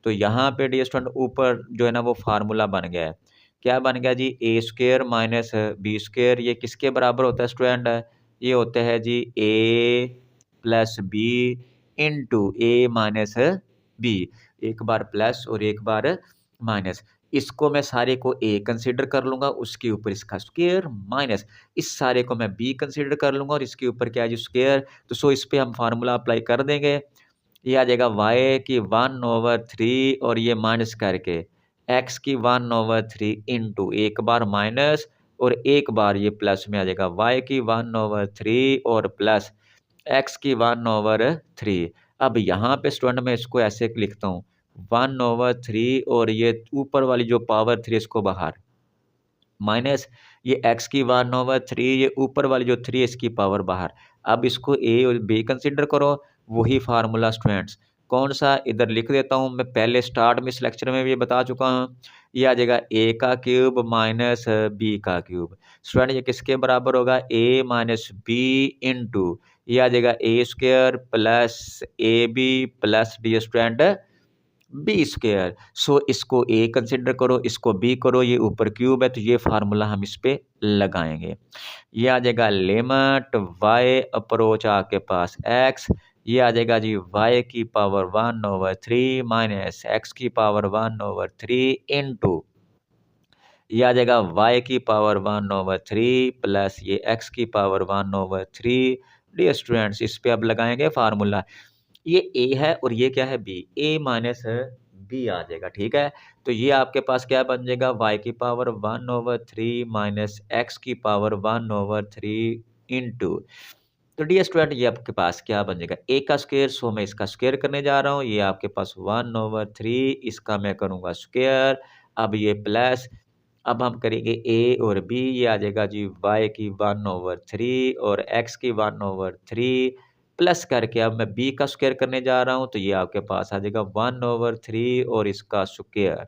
तो यहाँ पे डियर स्टूडेंट ऊपर जो है ना वो फ़ॉर्मूला बन गया है। क्या बन गया जी? a square minus b square, ये किसके बराबर होता है स्टूडेंट? ये होता है जी a plus b into a minus b, एक बार प्लस और एक बार माइनस। इसको मैं सारे को a कंसीडर कर लूँगा, उसके ऊपर इसका स्क्वायर माइनस इस सारे को मैं b कंसीडर कर लूँगा और इसके ऊपर क्या है जी स्क्वायर। तो सो इस पे हम फार्मूला अप्लाई कर देंगे। ये आ जाएगा y की 1/3 और ये माइनस करके x की 1/3 इंटू एक बार माइनस और एक बार ये प्लस में आ जाएगा y की 1/3 और प्लस x की 1/3। अब यहाँ पे स्टूडेंट मैं इसको ऐसे लिखता हूँ 1/3 और ये ऊपर वाली जो पावर 3 इसको बाहर, माइनस ये x की 1/3 ये ऊपर वाली जो 3 इसकी पावर बाहर। अब इसको a और b कंसीडर करो, वही फ़ॉर्मूला स्टूडेंट्स। कौन-सा? इधर लिख देता हूँ, मैं पहले स्टार्ट में इस लेक्चर में भी ये बता चुका हूँ। ये आ जाएगा a का क्यूब माइनस b का क्यूब। स्टूडेंट ये किसके बराबर होगा? a माइनस b इंटू ये आ जाएगा a square plus ab plus dear student b square. So इसको ए कंसिडर करो, इसको बी करो, ये ऊपर क्यूब है तो ये फार्मूला हम इस पे लगाएंगे। ये आ जाएगा लिमिट y अप्रोच आपके पास x, ये आ जाएगा जी y की पावर 1/3 माइनस x की पावर 1/3 इंटू ये आ जाएगा y की पावर 1/3 प्लस ये x की पावर 1/3। डियर स्टूडेंट्स इस पे अब लगाएंगे फार्मूला। ये a है और ये क्या है b, a माइनस b आ जाएगा, ठीक है। तो ये आपके पास क्या बन जाएगा y की पावर 1/3 माइनस x की पावर 1/3 इंटू तो डियर स्टूडेंट ये आपके पास क्या बन जाएगा a का स्क्वायर, सो मैं इसका स्क्वायर करने जा रहा हूँ। ये आपके पास 1/3 इसका मैं करूँगा स्क्वायर। अब ये प्लस अब हम करेंगे a और b, ये आ जाएगा जी y की 1/3 और x की 1/3 प्लस करके अब मैं b का स्क्वायर करने जा रहा हूँ, तो ये आपके पास आ जाएगा 1/3 और इसका स्क्वायर।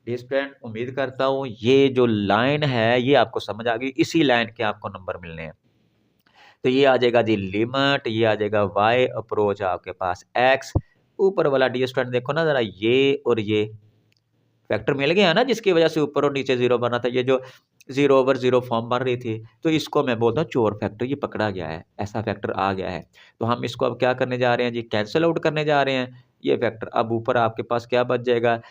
डियर स्टूडेंट उम्मीद करता हूँ ये जो लाइन है ये आपको समझ आ गई, इसी लाइन के आपको नंबर मिलने हैं। तो ये आ जाएगा जी लिमिट, ये आ जाएगा y अप्रोच आपके पास x, ऊपर वाला डियर स्टूडेंट देखो ना ज़रा ये और ये फैक्टर मिल गया ना जिसकी वजह से ऊपर और नीचे 0 बना था। ये जो 0/0 फॉर्म बन रही थी, तो इसको मैं बोलता हूँ चोर फैक्टर, ये पकड़ा गया है, ऐसा फैक्टर आ गया है। तो हम इसको अब क्या करने जा रहे हैं जी, कैंसल आउट करने जा रहे हैं ये फैक्टर। अब ऊपर आपके पास क्या बच जाएगा,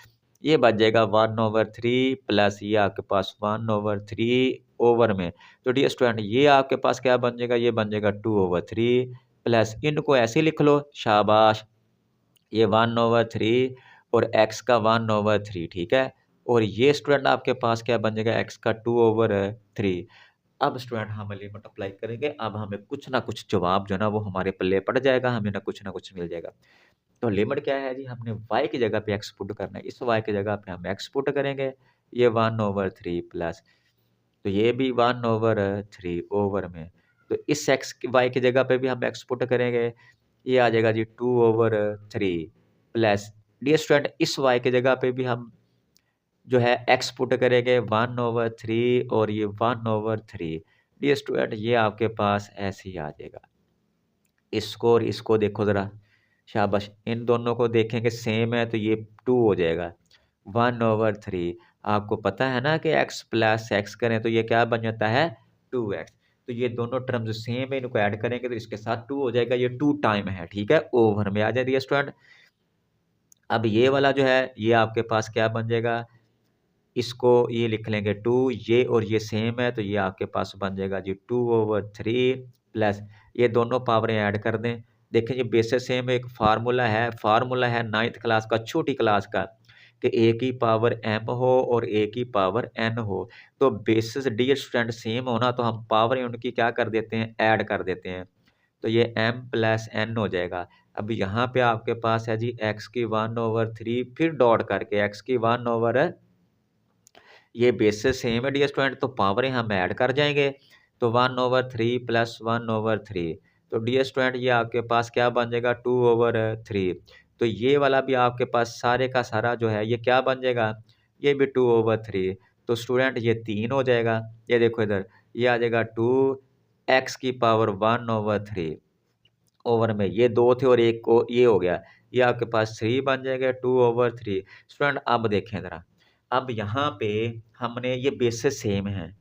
ये बच जाएगा 1/3 प्लस ये आपके पास 1/3 ओवर में। तो डियर स्टूडेंट ये आपके पास क्या बन जाएगा, ये बन जाएगा 2/3 प्लस इनको ऐसे लिख लो, शाबाश। ये 1/3 और x का 1/3, ठीक है। और ये स्टूडेंट आपके पास क्या बन जाएगा, x का 2/3। अब स्टूडेंट हम लिमिट अप्लाई करेंगे, अब हमें कुछ ना कुछ जवाब जो है ना वो हमारे पल्ले पड़ जाएगा, हमें ना कुछ मिल जाएगा। तो लिमिट क्या है जी, हमने y की जगह पे x पुट करना है, इस y की जगह पे हम x पुट करेंगे, ये 1/3 प्लस तो ये भी 1/3 ओवर में। तो इस x की y की जगह पे भी हम x पुट करेंगे, ये आ जाएगा जी 2/3 प्लस डियर स्टूडेंट इस y की जगह पे भी हम जो है x पुट करेंगे 1/3 और ये 1/3। डियर स्टूडेंट ये आपके पास ऐसे ही आ जाएगा। इसको और इसको देखो ज़रा, शाबाश। इन दोनों को देखेंगे सेम है तो ये 2 हो जाएगा, 1/3। आपको पता है ना कि x प्लस x करें तो ये क्या बन जाता है 2x। तो ये दोनों टर्म्स सेम है, इनको ऐड करेंगे तो इसके साथ 2 हो जाएगा, ये 2 टाइम है, ठीक है, ओवर में आ जाए डियर स्टूडेंट। अब ये वाला जो है ये आपके पास क्या बन जाएगा, इसको ये लिख लेंगे 2, ये और ये सेम है तो ये आपके पास बन जाएगा जी 2/3 प्लस ये दोनों पावरें ऐड कर दें। देखें ये बेसिस सेम एक फार्मूला है 9th क्लास का, छोटी क्लास का, कि a की पावर m हो और a की पावर n हो। तो बेसिस डियर स्टूडेंट सेम हो ना तो हम पावरें उनकी क्या कर देते हैं, ऐड कर देते हैं। तो ये m प्लस n हो जाएगा। अब यहाँ पे आपके पास है जी x की 1/3 फिर डॉट करके x की 1 ओवर ये बेसिस सेम है डियर स्टूडेंट तो पावरें हम ऐड कर जाएंगे। तो 1/3 प्लस 1/3 तो डियर स्टूडेंट ये आपके पास क्या बन जाएगा 2/3। तो ये वाला भी आपके पास सारे का सारा जो है ये क्या बन जाएगा, ये भी 2/3। तो स्टूडेंट ये 3 हो जाएगा। ये देखो इधर ये आ जाएगा 2 x की पावर 1/3 ओवर में ये 2 थे और एक को ये हो गया, ये आपके पास 3 बन जाएगा 2/3। स्टूडेंट अब देखें ज़रा, अब यहाँ पे हमने ये बेसिस सेम है,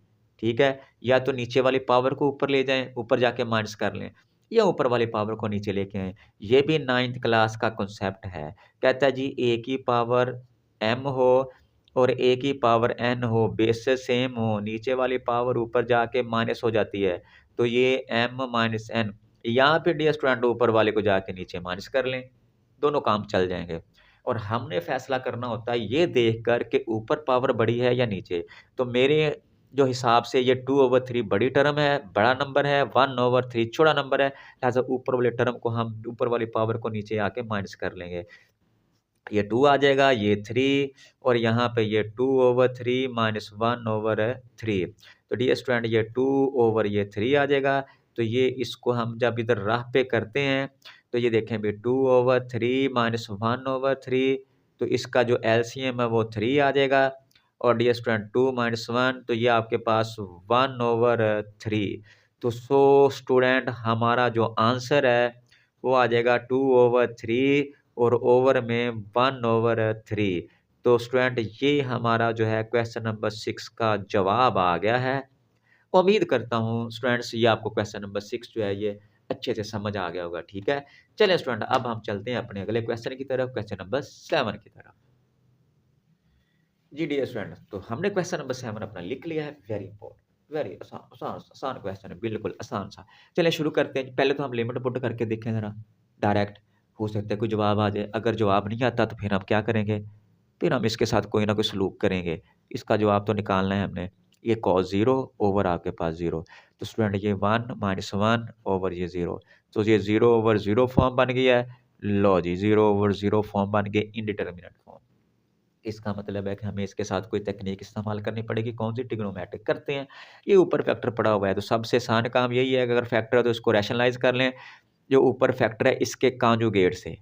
ठीक है? या तो नीचे वाली पावर को ऊपर ले जाएँ, ऊपर जाके माइनस कर लें या ऊपर वाली पावर को नीचे लेके आएँ। ये भी 9th क्लास का कॉन्सेप्ट है। कहता है जी a की पावर m हो और a की पावर n हो, बेसिस सेम हो, नीचे वाली पावर ऊपर जाके माइनस हो जाती है। तो ये m माइनस n या फिर डियर स्टूडेंट ऊपर वाले को जाके नीचे माइनस कर लें, दोनों काम चल जाएँगे। और हमने फैसला करना होता है ये देखकर कि ऊपर पावर बड़ी है या नीचे। तो मेरे जो हिसाब से ये 2/3 बड़ी टर्म है, बड़ा नंबर है, 1/3 छोटा नंबर है, लिहाज़ा ऊपर वाले टर्म को हम ऊपर वाली पावर को नीचे आके माइनस कर लेंगे। ये 2 आ जाएगा, ये 3 और यहाँ पे ये 2/3 माइनस 1/3। तो डियर स्टूडेंट ये 2 ओवर ये 3 आ जाएगा। तो ये इसको हम जब इधर राह पे करते हैं, तो ये देखें भई 2/3 माइनस 1/3 तो इसका जो एलसीएम है वो 3 आ जाएगा और डियर स्टूडेंट 2 माइनस 1 तो ये आपके पास 1/3। तो सो स्टूडेंट हमारा जो आंसर है, वो आ जाएगा 2/3 और ओवर में 1/3। तो स्टूडेंट ये हमारा जो है क्वेश्चन नंबर 6 का जवाब आ गया है। उम्मीद करता हूँ स्टूडेंट्स ये आपको क्वेश्चन नंबर 6 जो है ये अच्छे से समझ आ गया होगा, ठीक है? चलिए स्टूडेंट अब हम चलते हैं अपने अगले क्वेश्चन की तरफ, क्वेश्चन नंबर 7 की तरफ। जी डियर स्टूडेंट, तो हमने क्वेश्चन नंबर 7 अपना लिख लिया है, वेरी इंपॉर्टेंट, वेरी आसान आसान आसान क्वेश्चन है, बिल्कुल आसान सा। चलिए शुरू करते हैं, पहले तो हम लिमिट पुट करके देखें ज़रा, डायरेक्ट हो सकता है कोई जवाब आ जाए, अगर जवाब नहीं आता तो फिर हम क्या करेंगे? फिर हम इसके साथ कोई ना कोई सलूक करेंगे। इसका जवाब तो निकालना है हमने, ये कॉस 0 ओवर आपके पास 0, तो स्टूडेंट ये 1 माइनस 1 ओवर ये 0, तो ये 0 ओवर 0 फॉर्म बन गया है। लो जी 0 ओवर 0 फॉर्म बन गए इंडिटरमिनेट फॉर्म। इसका मतलब है कि हमें इसके साथ कोई तकनीक इस्तेमाल करनी पड़ेगी, कौन-सी? ट्रिग्नोमेट्रिक करते हैं। ये ऊपर फैक्टर पड़ा हुआ है, तो सबसे आसान काम यही है कि अगर फैक्टर है तो इसको रैशनलाइज़ कर लें। जो ऊपर फैक्टर है इसके कांजुगेट से,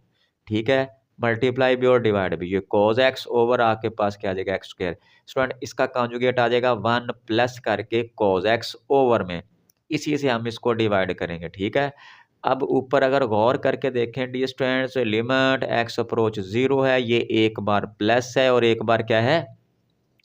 ठीक है? मल्टीप्लाई भी और डिवाइड भी। ये कॉस एक्स ओवर आपके पास क्या आ जाएगा एक्स स्क्वायर। स्टूडेंट इसका कांजुगेट आ जाएगा 1 प्लस करके कॉस एक्स ओवर में। इसी से हम इसको डिवाइड करेंगे, ठीक है? अब ऊपर अगर गौर करके देखें dear students limit x approach 0 है, ये एक बार प्लस है और एक बार क्या है?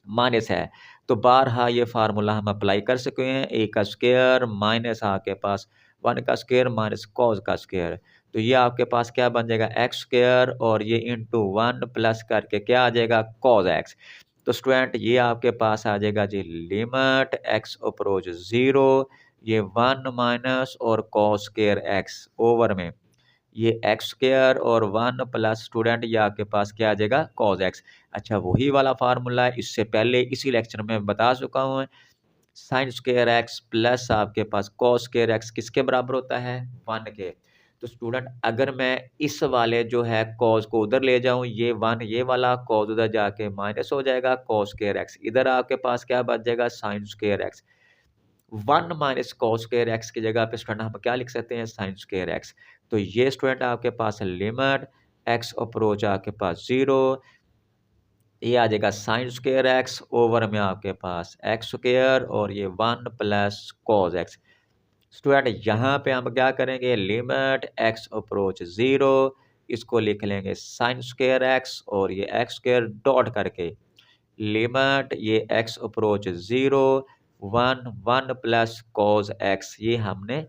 माइनस है। तो बारहा ये फ़ॉर्मूला हम अप्लाई कर सके हैं, a का स्क्वायर माइनस आपके पास 1 का स्क्वायर माइनस कॉस का स्क्वायर। तो ये आपके पास क्या बन जाएगा एक्स स्क्वायर और ये इंटू 1 प्लस करके क्या आ जाएगा कॉस एक्स। तो स्टूडेंट ये आपके पास आ जाएगा जी लिमिट एक्स अप्रोच 0 ये 1 माइनस और कॉस स्क्वायर एक्स ओवर में ये एक्स स्क्वायर और 1 प्लस स्टूडेंट ये आपके पास क्या आ जाएगा कॉस एक्स। अच्छा वही वाला फार्मूला है, इससे पहले इसी लेक्चर में बता चुका हूँ साइन स्क्वायर एक्स प्लस आपके पास कॉस स्क्वायर एक्स किसके बराबर होता है 1 के। तो स्टूडेंट अगर मैं इस वाले जो है कॉस को उधर ले जाऊं ये 1 ये वाला कॉस उधर जाके माइनस हो जाएगा कॉस स्क्वायर एक्स इधर आपके पास क्या बच जाएगा sine square x. 1 minus cos square x की जगह पे स्टूडेंट हम क्या लिख सकते हैं साइन स्क्वायर एक्स। तो ये स्टूडेंट आपके पास है लिमिट एक्स अप्रोच आपके पास 0 ये आ जाएगा साइन स्क्वायर एक्स ओवर में आपके पास एक्स स्क्वायर और ये 1 प्लस कॉस एक्स। स्टूडेंट यहाँ पे हम क्या करेंगे लिमिट एक्स अप्रोच 0 इसको लिख लेंगे साइन स्क्वायर एक्स और ये एक्स स्क्वायर डॉट करके लिमिट ये x approach 0 1 plus cos x ये हमने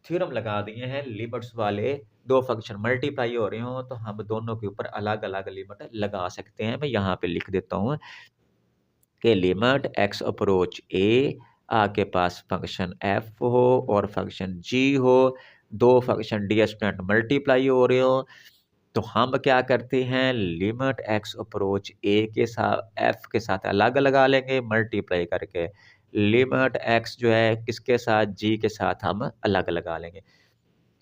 थ्योरम लगा दिए हैं लिमिट्स वाले। दो फंक्शन मल्टीप्लाई हो रहे हों तो हम दोनों के ऊपर अलग-अलग लिमिट लगा सकते हैं। मैं यहाँ पे लिख देता हूँ कि लिमिट एक्स अप्रोच ए आपके पास फंक्शन एफ हो और फंक्शन जी हो, दो फंक्शन डी स्टूडेंट मल्टीप्लाई हो रहे हो, तो हम क्या करते हैं लिमिट एक्स अप्रोच ए के साथ एफ के साथ अलग लगा लेंगे मल्टीप्लाई करके। लिमिट एक्स जो है किसके साथ जी के साथ हम अलग लगा लेंगे।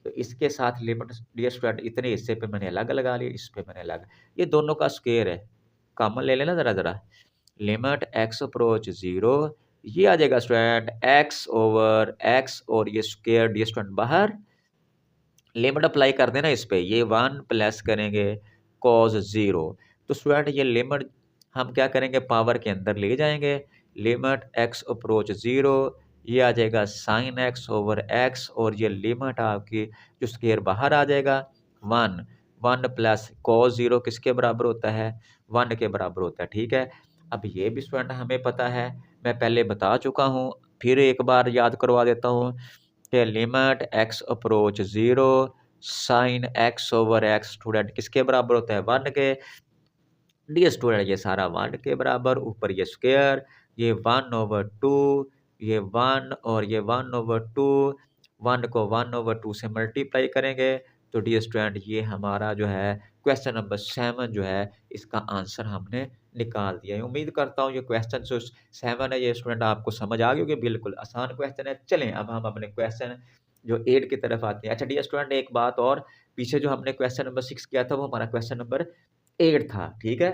तो इसके साथ लिमिट डियर स्टूडेंट इतने हिस्से पे मैंने अलग लगा लिया, इस पे मैंने अलग। ये दोनों का स्क्वायर है, कॉमन ले लेना ज़रा-ज़रा। लिमिट एक्स अप्रोच 0 ये आ जाएगा स्टूडेंट एक्स ओवर एक्स और ये स्क्वायर डियर स्टूडेंट बाहर लिमिट अप्लाई कर देना इस पे ये 1 प्लस करेंगे कॉस 0 तो स्टूडेंट ये लिमिट हम क्या करेंगे पावर के अंदर ले जाएंगे लिमिट एक्स अप्रोच 0 ये आ जाएगा साइन एक्स ओवर एक्स और ये लिमिट आपकी जो स्क्वायर बाहर आ जाएगा 1 1 प्लस कॉस 0 किसके बराबर होता है 1 के बराबर होता है ठीक है। अब ये भी स्टूडेंट हमें पता है मैं पहले बता चुका हूँ फिर एक बार याद करवा देता हूँ कि limit x approach 0 sign x over x student किसके बराबर होता है 1 के। डियर स्टूडेंट ये सारा 1 के बराबर ऊपर ये स्क्वायर ये 1/2 ये 1 और ये 1/2 1 को 1/2 से मल्टीप्लाई करेंगे तो डियर स्टूडेंट ये हमारा जो है क्वेश्चन नंबर 7 जो है इसका आंसर हमने निकाल दिया है। उम्मीद करता हूँ ये क्वेश्चन जो 7 है ये स्टूडेंट आपको समझ आ गई होगी बिल्कुल आसान क्वेश्चन है। चलें अब हम अपने क्वेश्चन जो 8 की तरफ आते हैं। अच्छा डियर स्टूडेंट एक बात और पीछे जो हमने क्वेश्चन नंबर 6 किया था वो हमारा क्वेश्चन नंबर 8 था, ठीक है?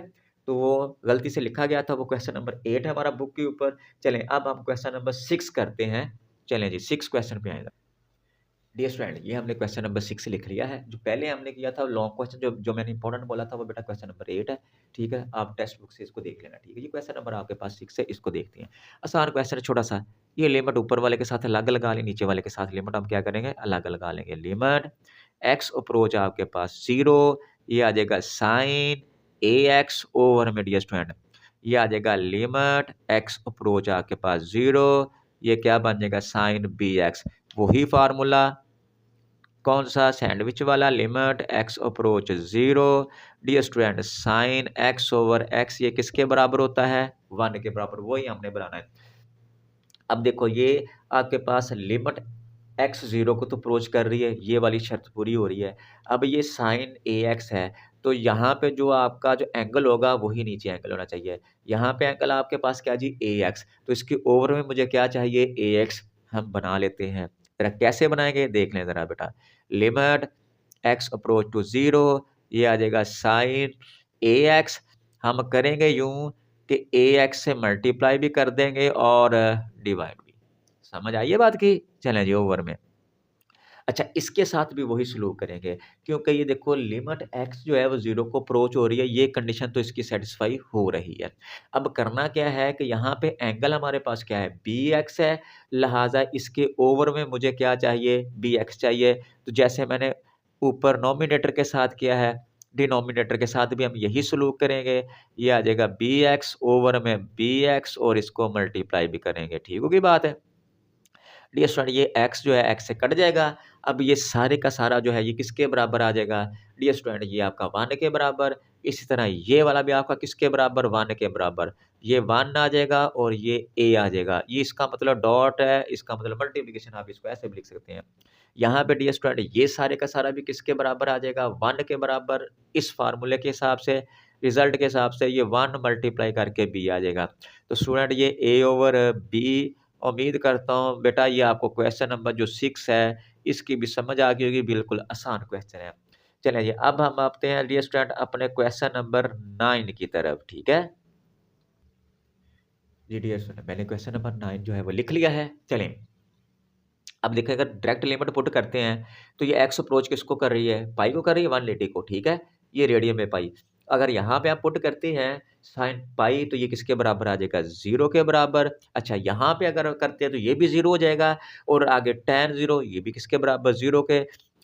तो वो गलती से लिखा गया था, वो क्वेश्चन नंबर 8 है हमारा बुक के ऊपर। चलें, अब हम क्वेश्चन नंबर 6 करते हैं। चलें जी, 6 क्वेश्चन पे आएगा। डियर स्टूडेंट, ये हमने क्वेश्चन नंबर 6 लिख लिया है। जो पहले हमने किया था लॉन्ग क्वेश्चन, जो मैंने इंपॉर्टेंट बोला था, वो बेटा क्वेश्चन नंबर 8 है, ठीक है? आप टेक्स्ट बुक से इसको देख लेना, ठीक है? ये क्वेश्चन नंबर आपके पास 6 है, इसको देखते हैं। आसान क्वेश्चन है, छोटा-सा। ये लिमिट ऊपर वाले के साथ अलग लगा लें, नीचे वाले के साथ लिमिट हम क्या करेंगे? अलग लगा लेंगे। लिमिट एक्स अप्रोच आपके पास 0, ये आ जाएगा साइन AX ओवर में डियर स्टूडेंट, ये आ जाएगा लिमिट एक्स अप्रोच आपके पास 0, ये क्या बन जाएगा? Sign BX। वही फार्मूला कौन सा? सैंडविच वाला। Limit x approach 0, dear student sine x over x ये किसके बराबर होता है? 1 के बराबर। वही हमने बनाना है। अब देखो ये आपके पास लिमिट एक्स 0 को तो अप्रोच कर रही है, ये वाली शर्त पूरी हो रही है। अब ये साइन AX है, तो यहाँ पे जो आपका जो एंगल होगा वही नीचे एंगल होना चाहिए। यहाँ पे एंगल आपके पास क्या जी? AX, तो इसके ओवर में मुझे क्या चाहिए? AX। हम बना लेते हैं। ज़रा कैसे बनाएँगे देख लें ज़रा बेटा। लिमिट एक्स अप्रोच टू 0, ये आ जाएगा साइन AX। हम करेंगे यूँ कि AX से मल्टीप्लाई भी कर देंगे और डिवाइड भी। समझ आई है बात की? चलें जी ओवर में। अच्छा, इसके साथ भी वही सलूक करेंगे, क्योंकि ये देखो लिमिट x जो है वो 0 को अप्रोच हो रही है, ये कंडीशन तो इसकी सैटिस्फाई हो रही है। अब करना क्या है कि यहाँ पे एंगल हमारे पास क्या है? BX है, लिहाज़ा इसके ओवर में मुझे क्या चाहिए? BX चाहिए। तो जैसे मैंने ऊपर नोमिनेटर के साथ किया है, डिनोमिनेटर के साथ भी हम यही सलूक करेंगे। ये आ जाएगा BX ओवर में BX और इसको मल्टीप्लाई भी करेंगे। ठीक होगी बात है? डियर स्टूडेंट ये x जो है x से कट जाएगा। अब ये सारे का सारा जो है ये किसके बराबर आ जाएगा? डियर स्टूडेंट ये आपका 1 के बराबर। इसी तरह ये वाला भी आपका किसके बराबर? 1 के बराबर। ये 1 आ जाएगा और ये a आ जाएगा। ये इसका मतलब डॉट है, इसका मतलब मल्टीप्लिकेशन, आप इसको ऐसे भी लिख सकते हैं। यहाँ पे डियर स्टूडेंट ये सारे का सारा भी किसके बराबर आ जाएगा? 1 के बराबर। इस फार्मूले के हिसाब से, रिजल्ट के हिसाब से ये 1 मल्टीप्लाई करके b आ जाएगा। तो स्टूडेंट ये a ओवर b। उम्मीद करता हूँ बेटा ये आपको क्वेश्चन नंबर जो 6 है, इसकी भी समझ आ गई होगी, बिल्कुल आसान क्वेश्चन है। चलिए जी, अब हम आते हैं डियर स्टूडेंट अपने क्वेश्चन नंबर 9 की तरफ, ठीक है? जी डियर स्टूडेंट, मैंने क्वेश्चन नंबर 9 जो है वो लिख लिया है। चलें, अब देखिए अगर डायरेक्ट लिमिट पुट करते हैं, तो ये एक्स अप्रोच किसको कर रही है? पाई को कर रही है, 180 को, ठीक है? ये रेडियन में पाई। अगर यहाँ पे आप पुट करते हैं साइन पाई, तो ये किसके बराबर आ जाएगा? 0 के बराबर। अच्छा, यहाँ पे अगर करते हैं तो ये भी 0 हो जाएगा और आगे tan 0 ये भी किसके बराबर? 0 के।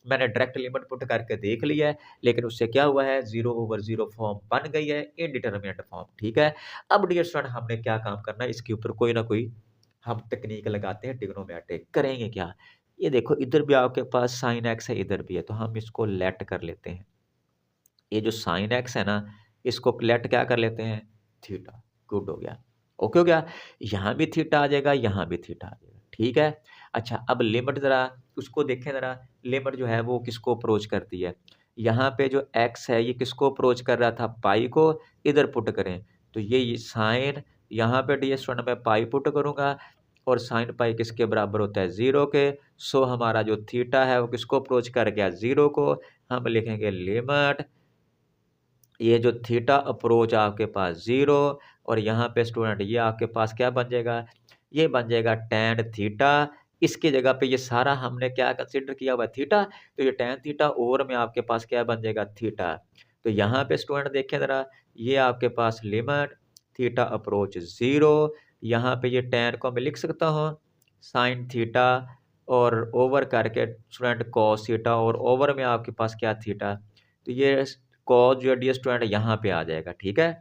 मैंने डायरेक्ट लिमिट पुट करके देख लिया है, लेकिन उससे क्या हुआ है? 0 ओवर 0 फॉर्म बन गई है, इनडिटरमिनेट फॉर्म, ठीक है? अब डियर स्टूडेंट हमने क्या काम करना है, इसके ऊपर कोई ना कोई हम तकनीक लगाते हैं ट्रिग्नोमेट्रिक। करेंगे क्या? ये देखो इधर भी आपके पास साइन एक्स है, इधर भी है, तो हम इसको लेट कर लेते हैं। ये जो साइन एक्स है ना, इसको लेट क्या कर लेते हैं? थीटा। गुड हो गया। ओके हो गया? यहाँ भी थीटा आ जाएगा, यहाँ भी थीटा आ जाएगा। ठीक है? अच्छा, अब लिमिट ज़रा उसको देखें ज़रा, लिमिट जो है वो किसको अप्रोच करती है? यहाँ पे जो एक्स है ये किसको अप्रोच कर रहा था? पाई को। इधर पुट करें, तो ये साइन, यहाँ पे डी स्टूडेंट मैं पाई पुट करूँगा और साइन पाई किसके बराबर होता है? 0 के। सो हमारा जो थीटा है वो किसको अप्रोच कर गया? 0 को। हम लिखेंगे लिमिट, ये जो थीटा अप्रोच आपके पास 0 और यहाँ पे स्टूडेंट ये आपके पास क्या बन जाएगा? ये बन जाएगा टैन थीटा। इसकी जगह पे ये सारा हमने क्या कंसीडर किया हुआ है? थीटा। तो ये टैन थीटा ओवर में आपके पास क्या बन जाएगा? थीटा। तो यहाँ पे स्टूडेंट देखें ज़रा, ये आपके पास लिमिट थीटा अप्रोच 0, यहाँ पे ये टैन को मैं लिख सकता हूँ साइन थीटा और ओवर करके स्टूडेंट कॉस थीटा और ओवर में आपके पास क्या? थीटा। तो ये कॉस जो है डियर स्टूडेंट यहाँ पे आ जाएगा, ठीक है?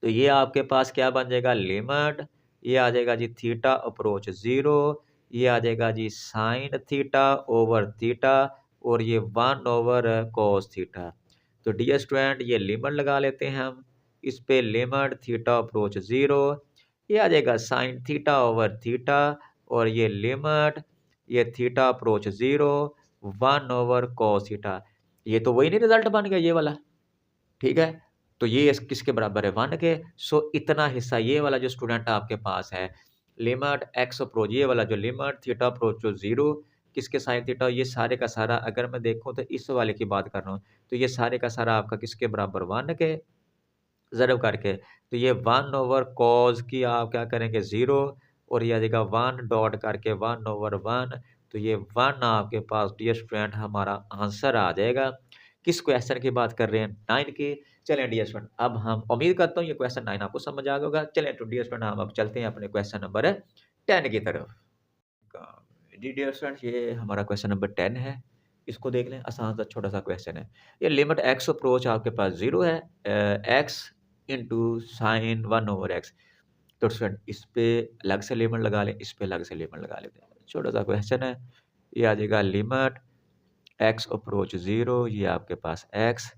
तो ये आपके पास क्या बन जाएगा? लिमिट, ये आ जाएगा जी थीटा अप्रोच 0, ये आ जाएगा जी साइन थीटा ओवर थीटा और ये 1 ओवर कॉस थीटा। तो डियर स्टूडेंट ये लिमिट लगा लेते हैं हम, इस पे लिमिट थीटा अप्रोच 0, ये आ जाएगा साइन थीटा ओवर थीटा और ये लिमिट, ये theta approach 0, 1 over cos theta. ये तो वही नहीं रिजल्ट बन गया ये वाला, ठीक है? तो ये किसके बराबर है? 1 के। सो इतना हिस्सा ये वाला जो स्टूडेंट आपके पास है, लिमिट एक्स अप्रोच, ये वाला जो लिमिट थीटा अप्रोच जो 0 किसके साइन थीटा, ये सारे का सारा अगर मैं देखूँ तो इस वाले की बात कर रहा हूँ, तो ये सारे का सारा आपका किसके बराबर 1 के ज़रब करके, तो ये 1 ओवर कॉस की आप क्या करेंगे 0 और ये आ जाएगा 1 डॉट करके 1 ओवर 1, तो ये 1 आपके पास डियर स्टूडेंट हमारा आंसर आ जाएगा। किस क्वेश्चन की बात कर रहे हैं? 9 की। चलें डियर स्टूडेंट, अब हम उम्मीद करता हूँ ये क्वेश्चन 9 आपको समझ आ गया होगा। चलें तो डियर स्टूडेंट हम अब चलते हैं अपने क्वेश्चन नंबर 10 की तरफ। जी डियर स्टूडेंट्स, ये हमारा क्वेश्चन नंबर 10 है। इसको देख लें, आसान सा छोटा-सा क्वेश्चन है। ये लिमिट x अप्रोच आपके पास 0 है, x into sine 1 over x। तो स्टूडेंट इस पे अलग से लिमिट लगा लें, इस पे अलग से लिमिट लगा लेते हैं। छोटा-सा क्वेश्चन है, ये आ जाएगा लिमिट x अप्रोच 0, ये आपके पास x,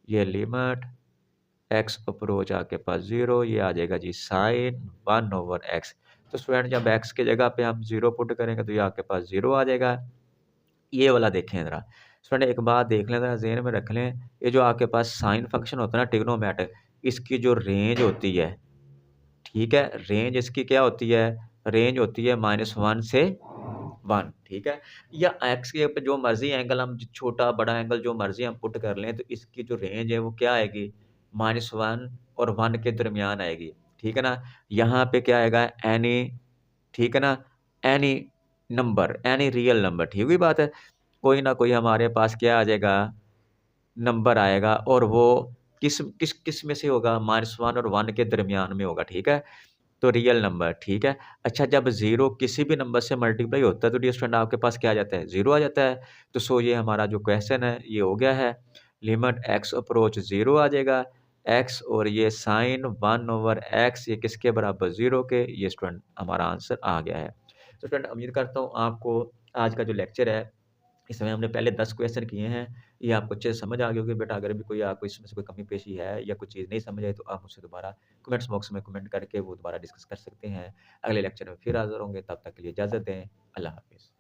ये लिमिट x अप्रोच आपके पास 0, ये आ जाएगा जी साइन 1 ओवर x। तो स्टूडेंट जब x की जगह पे हम 0 पुट करेंगे तो ये आपके पास 0 आ जाएगा। ये वाला देखें ज़रा। स्टूडेंट एक बात देख लें, ज़रा ज़हन में रख लें, ये जो आपके पास साइन फंक्शन होता है ना ट्रिग्नोमेट्रिक, इसकी जो रेंज होती है, ठीक है? रेंज इसकी क्या होती है? रेंज होती है -1 से 1, ठीक है? या एक्स के पे जो मर्ज़ी एंगल हम छोटा, बड़ा एंगल जो मर्ज़ी हम पुट कर लें, तो इसकी जो रेंज है वो क्या आएगी? -1 और 1 के दरमियान आएगी, ठीक है ना? यहाँ पे क्या आएगा? एनी, ठीक है ना? Any number, any real number, ठीक हुई बात है? कोई ना कोई हमारे पास क्या आ जाएगा? नंबर आएगा और वो किस किस किस में से होगा? -1 और 1 के दरमियान में होगा, ठीक है? तो रियल नंबर, ठीक है? अच्छा, जब 0 किसी भी नंबर से मल्टीप्लाई होता है तो डियर स्टूडेंट आपके पास क्या आ जाता है? 0 आ जाता है। तो सो ये हमारा जो क्वेश्चन है ये हो गया है। लिमिट x अप्रोच 0 आ जाएगा। x और ये साइन 1 ओवर x, ये किसके बराबर? 0 के। ये स्टूडेंट हमारा आंसर आ गया है। तो स्टूडेंट उम्मीद करता हूँ आपको आज का जो लेक्चर है, इसमें हमने पहले 10 क्वेश्चन किए हैं। ये आपको अच्छे से समझ आ गई होगी। बेटा अगर भी कोई आपको इसमें से कोई कमी पेशी है या कोई चीज़ नहीं समझ आई तो आप मुझसे दोबारा कमेंट्स बॉक्स में कमेंट करके वो दोबारा डिस्कस कर सकते हैं। अगले लेक्चर में फिर हाज़िर होंगे, तब तक के लिए इजाज़त दें। अल्लाह हाफ़िज़।